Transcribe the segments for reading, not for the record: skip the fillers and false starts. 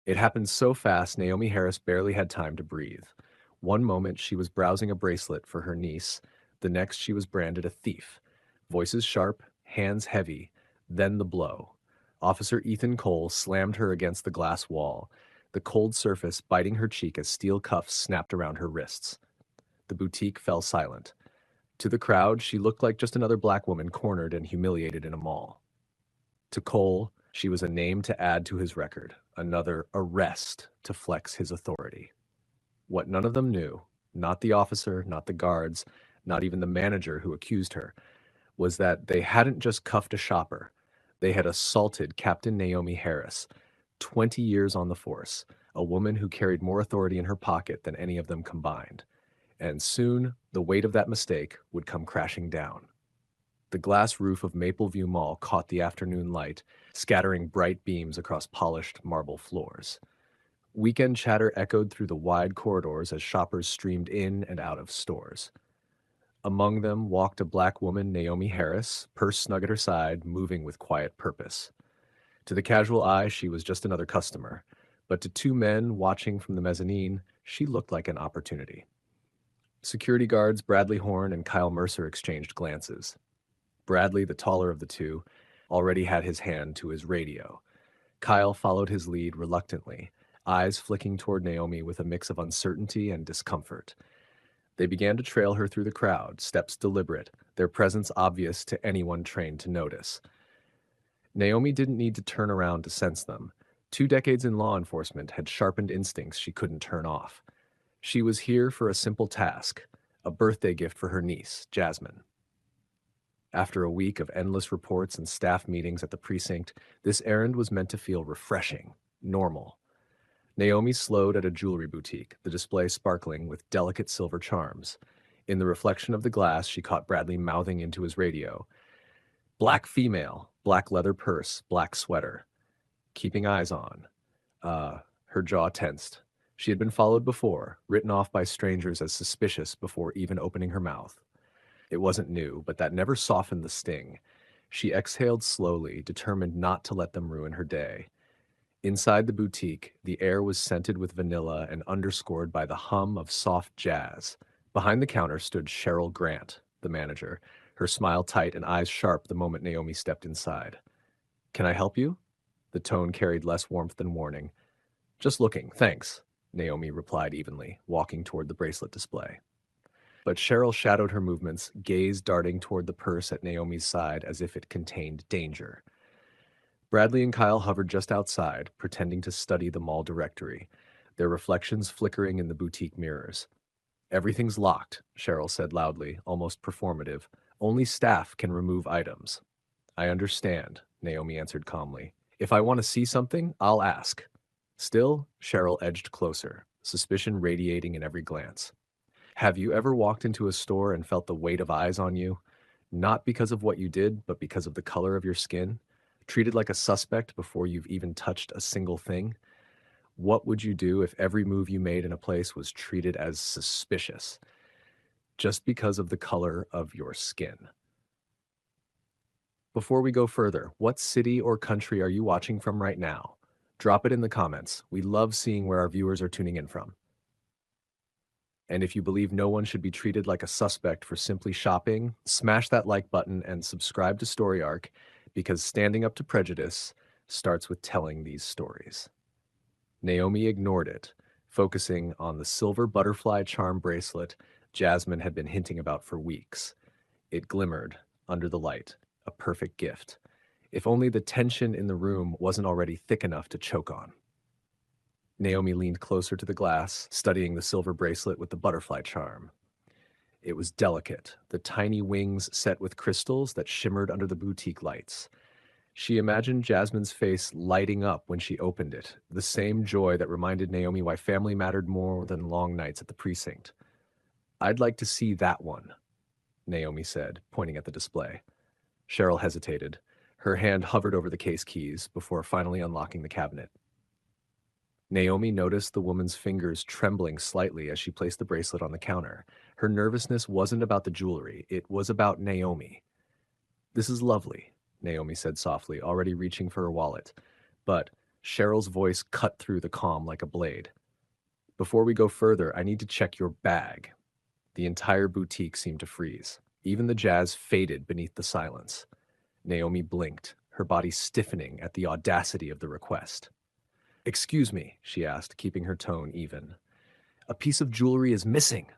It happened so fast, Naomi Harris barely had time to breathe. One moment she was browsing a bracelet for her niece, the next she was branded a thief. Voices sharp, hands heavy, then the blow. Officer Ethan Cole slammed her against the glass wall, the cold surface biting her cheek as steel cuffs snapped around her wrists. The boutique fell silent. To the crowd, she looked like just another black woman cornered and humiliated in a mall. To Cole, she was a name to add to his record, another arrest to flex his authority. What none of them knew, not the officer, not the guards, not even the manager who accused her, was that they hadn't just cuffed a shopper. They had assaulted Captain Naomi Harris, 20 years on the force, a woman who carried more authority in her pocket than any of them combined. And soon, the weight of that mistake would come crashing down. The glass roof of Mapleview Mall caught the afternoon light, scattering bright beams across polished marble floors. Weekend chatter echoed through the wide corridors as shoppers streamed in and out of stores. Among them walked a black woman, Naomi Harris, purse snug at her side, moving with quiet purpose. To the casual eye, she was just another customer, but to two men watching from the mezzanine, she looked like an opportunity. Security guards Bradley Horn and Kyle Mercer exchanged glances. Bradley, the taller of the two, already had his hand to his radio. Kyle followed his lead reluctantly, eyes flicking toward Naomi with a mix of uncertainty and discomfort. They began to trail her through the crowd, steps deliberate, their presence obvious to anyone trained to notice. Naomi didn't need to turn around to sense them. 2 decades in law enforcement had sharpened instincts she couldn't turn off. She was here for a simple task, a birthday gift for her niece, Jasmine. After a week of endless reports and staff meetings at the precinct, this errand was meant to feel refreshing, normal. Naomi slowed at a jewelry boutique, the display sparkling with delicate silver charms. In the reflection of the glass, she caught Bradley mouthing into his radio. Black female, black leather purse, black sweater. Keeping eyes on. Her jaw tensed. She had been followed before, written off by strangers as suspicious before even opening her mouth. It wasn't new, but that never softened the sting. She exhaled slowly, determined not to let them ruin her day. Inside the boutique, the air was scented with vanilla and underscored by the hum of soft jazz. Behind the counter stood Cheryl Grant, the manager, her smile tight and eyes sharp the moment Naomi stepped inside. "Can I help you?" The tone carried less warmth than warning. "Just looking, thanks," Naomi replied evenly, walking toward the bracelet display. But Cheryl shadowed her movements, gaze darting toward the purse at Naomi's side as if it contained danger. Bradley and Kyle hovered just outside, pretending to study the mall directory, their reflections flickering in the boutique mirrors. "Everything's locked," Cheryl said loudly, almost performative. "Only staff can remove items." "I understand," Naomi answered calmly. "If I want to see something, I'll ask." Still, Cheryl edged closer, suspicion radiating in every glance. "Have you ever walked into a store and felt the weight of eyes on you? Not because of what you did, but because of the color of your skin? Treated like a suspect before you've even touched a single thing? What would you do if every move you made in a place was treated as suspicious? Just because of the color of your skin." Before we go further, what city or country are you watching from right now? Drop it in the comments. We love seeing where our viewers are tuning in from. And if you believe no one should be treated like a suspect for simply shopping, smash that like button and subscribe to Story Arc, because standing up to prejudice starts with telling these stories. Naomi ignored it, focusing on the silver butterfly charm bracelet Jasmine had been hinting about for weeks. It glimmered under the light, a perfect gift. If only the tension in the room wasn't already thick enough to choke on. Naomi leaned closer to the glass, studying the silver bracelet with the butterfly charm. It was delicate, the tiny wings set with crystals that shimmered under the boutique lights. She imagined Jasmine's face lighting up when she opened it, the same joy that reminded Naomi why family mattered more than long nights at the precinct. "I'd like to see that one," Naomi said, pointing at the display. Cheryl hesitated. Her hand hovered over the case keys before finally unlocking the cabinet. Naomi noticed the woman's fingers trembling slightly as she placed the bracelet on the counter. Her nervousness wasn't about the jewelry, it was about Naomi. "This is lovely," Naomi said softly, already reaching for her wallet. "But Cheryl's voice cut through the calm like a blade. Before we go further, I need to check your bag. The entire boutique seemed to freeze. Even the jazz faded beneath the silence. Naomi blinked, her body stiffening at the audacity of the request. "Excuse me," she asked, keeping her tone even. "A piece of jewelry is missing,"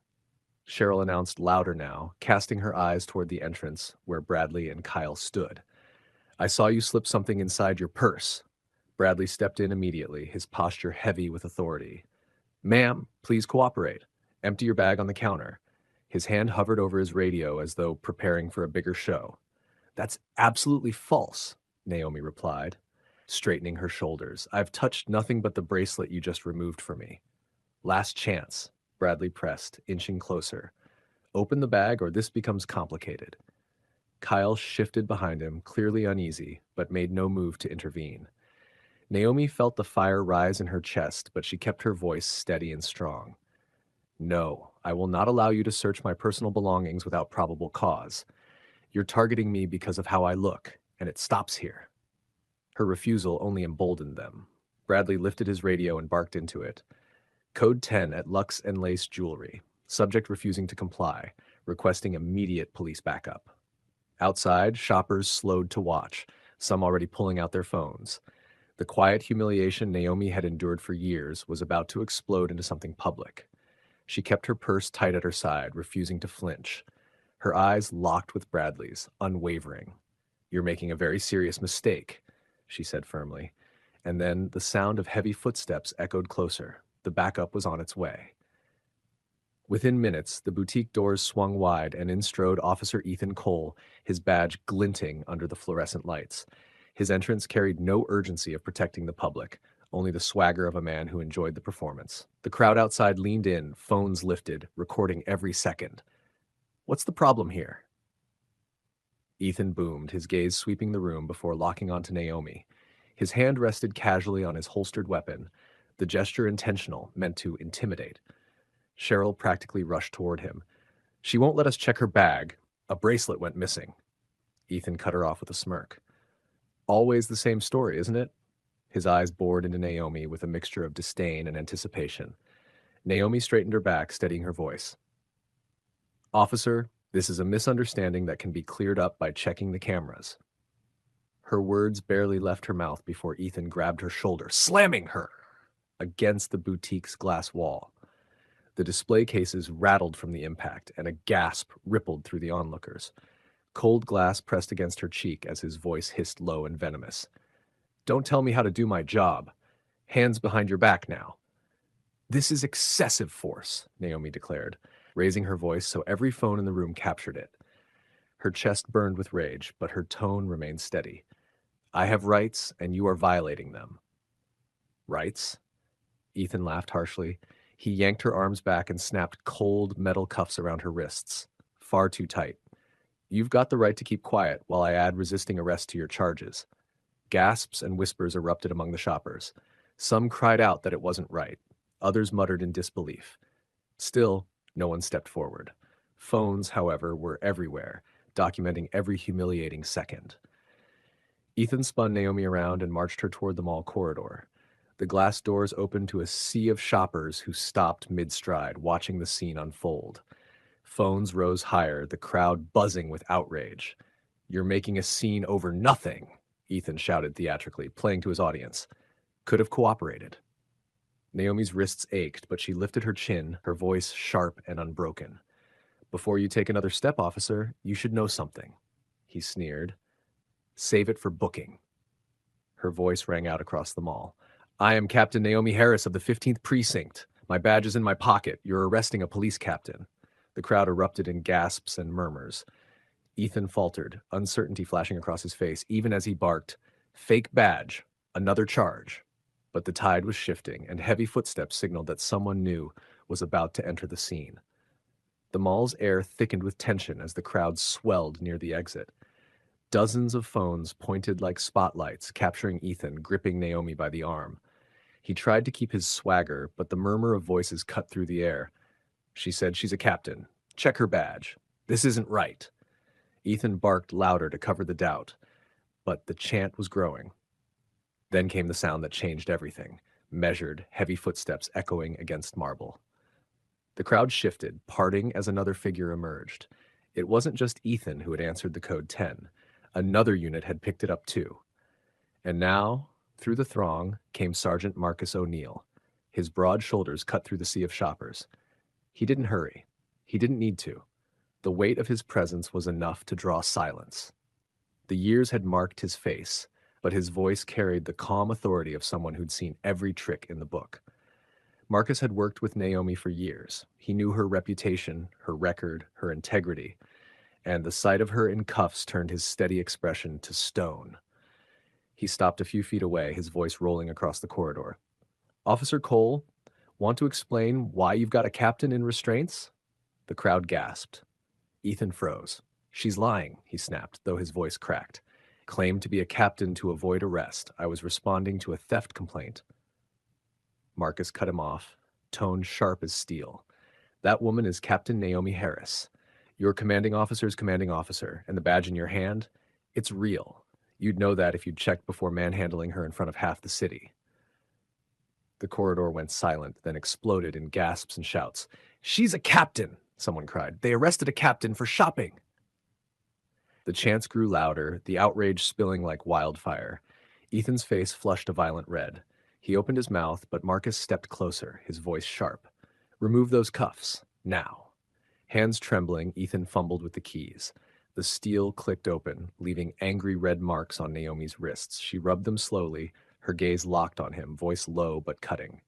Cheryl announced louder now, casting her eyes toward the entrance where Bradley and Kyle stood. "I saw you slip something inside your purse." Bradley stepped in immediately, his posture heavy with authority. "Ma'am, please cooperate. Empty your bag on the counter." His hand hovered over his radio as though preparing for a bigger show. "That's absolutely false," Naomi replied, straightening her shoulders. "I've touched nothing but the bracelet you just removed for me." "Last chance," Bradley pressed, inching closer. "Open the bag or this becomes complicated." Kyle shifted behind him, clearly uneasy, but made no move to intervene. Naomi felt the fire rise in her chest, but she kept her voice steady and strong. "No, I will not allow you to search my personal belongings without probable cause. You're targeting me because of how I look, and it stops here." Her refusal only emboldened them. Bradley lifted his radio and barked into it. "Code 10 at Lux and Lace Jewelry. Subject refusing to comply, requesting immediate police backup." Outside, shoppers slowed to watch, some already pulling out their phones. The quiet humiliation Naomi had endured for years was about to explode into something public. She kept her purse tight at her side, refusing to flinch. Her eyes locked with Bradley's, unwavering. "You're making a very serious mistake," she said firmly. And then the sound of heavy footsteps echoed closer. The backup was on its way. Within minutes, the boutique doors swung wide and in strode Officer Ethan Cole, his badge glinting under the fluorescent lights. His entrance carried no urgency of protecting the public, only the swagger of a man who enjoyed the performance. The crowd outside leaned in, phones lifted, recording every second. "What's the problem here?" Ethan boomed, his gaze sweeping the room before locking onto Naomi. His hand rested casually on his holstered weapon, the gesture intentional, meant to intimidate. Cheryl practically rushed toward him. "She won't let us check her bag. A bracelet went missing." Ethan cut her off with a smirk. "Always the same story, isn't it?" His eyes bored into Naomi with a mixture of disdain and anticipation. Naomi straightened her back, steadying her voice. "Officer, this is a misunderstanding that can be cleared up by checking the cameras." Her words barely left her mouth before Ethan grabbed her shoulder, slamming her against the boutique's glass wall. The display cases rattled from the impact, and a gasp rippled through the onlookers. Cold glass pressed against her cheek as his voice hissed low and venomous. "Don't tell me how to do my job. Hands behind your back now." "This is excessive force," Naomi declared, raising her voice so every phone in the room captured it. Her chest burned with rage, but her tone remained steady. "I have rights, and you are violating them." "Rights?" Ethan laughed harshly. He yanked her arms back and snapped cold metal cuffs around her wrists. Far too tight. "You've got the right to keep quiet while I add resisting arrest to your charges." Gasps and whispers erupted among the shoppers. Some cried out that it wasn't right. Others muttered in disbelief. Still, no one stepped forward. Phones, however, were everywhere, documenting every humiliating second. Ethan spun Naomi around and marched her toward the mall corridor. The glass doors opened to a sea of shoppers who stopped mid-stride, watching the scene unfold. Phones rose higher, the crowd buzzing with outrage. "You're making a scene over nothing," Ethan shouted theatrically, playing to his audience. "Could have cooperated." Naomi's wrists ached, but she lifted her chin, her voice sharp and unbroken. "Before you take another step, officer, you should know something." He sneered. "Save it for booking." Her voice rang out across the mall. "I am Captain Naomi Harris of the 15th Precinct. My badge is in my pocket. You're arresting a police captain." The crowd erupted in gasps and murmurs. Ethan faltered, uncertainty flashing across his face, even as he barked, "Fake badge, another charge." But the tide was shifting, and heavy footsteps signaled that someone new was about to enter the scene. The mall's air thickened with tension as the crowd swelled near the exit. Dozens of phones pointed like spotlights, capturing Ethan, gripping Naomi by the arm. He tried to keep his swagger, but the murmur of voices cut through the air. "She said she's a captain. Check her badge. This isn't right." Ethan barked louder to cover the doubt, but the chant was growing. Then came the sound that changed everything. Measured, heavy footsteps echoing against marble. The crowd shifted, parting as another figure emerged. It wasn't just Ethan who had answered the code 10. Another unit had picked it up too. And now, through the throng, came Sergeant Marcus O'Neill. His broad shoulders cut through the sea of shoppers. He didn't hurry. He didn't need to. The weight of his presence was enough to draw silence. The years had marked his face, but his voice carried the calm authority of someone who'd seen every trick in the book. Marcus had worked with Naomi for years. He knew her reputation, her record, her integrity, and the sight of her in cuffs turned his steady expression to stone. He stopped a few feet away, his voice rolling across the corridor. "Officer Cole, want to explain why you've got a captain in restraints?" The crowd gasped. Ethan froze. "She's lying," he snapped, though his voice cracked. "Claimed to be a captain to avoid arrest. I was responding to a theft complaint." Marcus cut him off, tone sharp as steel. "That woman is Captain Naomi Harris. Your commanding officer's commanding officer, and the badge in your hand, it's real. You'd know that if you'd checked before manhandling her in front of half the city." The corridor went silent, then exploded in gasps and shouts. "She's a captain!" someone cried. "They arrested a captain for shopping!" The chants grew louder, the outrage spilling like wildfire. Ethan's face flushed a violent red. He opened his mouth, but Marcus stepped closer, his voice sharp. "Remove those cuffs, now." Hands trembling, Ethan fumbled with the keys. The steel clicked open, leaving angry red marks on Naomi's wrists. She rubbed them slowly, her gaze locked on him, voice low but cutting.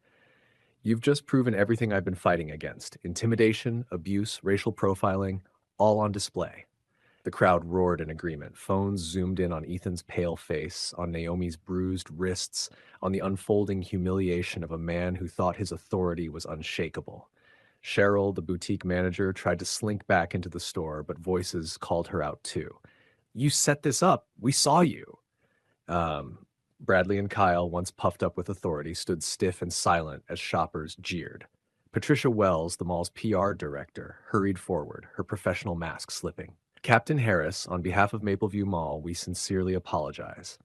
"You've just proven everything I've been fighting against. Intimidation, abuse, racial profiling, all on display." The crowd roared in agreement. Phones zoomed in on Ethan's pale face, on Naomi's bruised wrists, on the unfolding humiliation of a man who thought his authority was unshakable. Cheryl, the boutique manager, tried to slink back into the store, but voices called her out too. "You set this up. We saw you." Bradley and Kyle, once puffed up with authority, stood stiff and silent as shoppers jeered. Patricia Wells, the mall's PR director, hurried forward, her professional mask slipping. "Captain Harris, on behalf of Mapleview Mall, we sincerely apologize."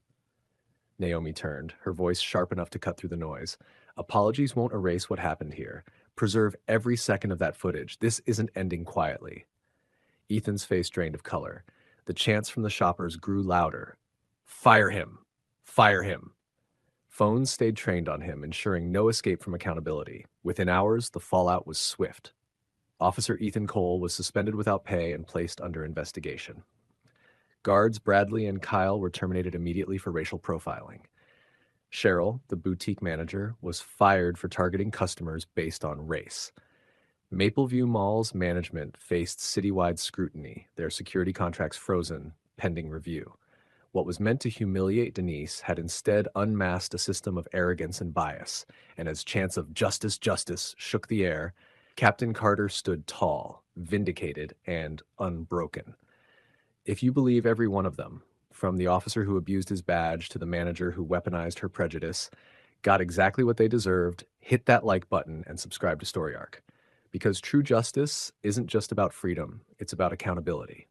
Naomi turned, her voice sharp enough to cut through the noise. "Apologies won't erase what happened here. Preserve every second of that footage. This isn't ending quietly." Ethan's face drained of color. The chants from the shoppers grew louder. "Fire him! Fire him!" Phones stayed trained on him, ensuring no escape from accountability. Within hours, the fallout was swift. Officer Ethan Cole was suspended without pay and placed under investigation. Guards Bradley and Kyle were terminated immediately for racial profiling. Cheryl, the boutique manager, was fired for targeting customers based on race. Mapleview Mall's management faced citywide scrutiny, their security contracts frozen, pending review. What was meant to humiliate Denise had instead unmasked a system of arrogance and bias, and as chants of "justice, justice" shook the air, Captain Carter stood tall, vindicated, and unbroken. If you believe every one of them, from the officer who abused his badge to the manager who weaponized her prejudice, got exactly what they deserved, hit that like button and subscribe to Story Arc. Because true justice isn't just about freedom, it's about accountability.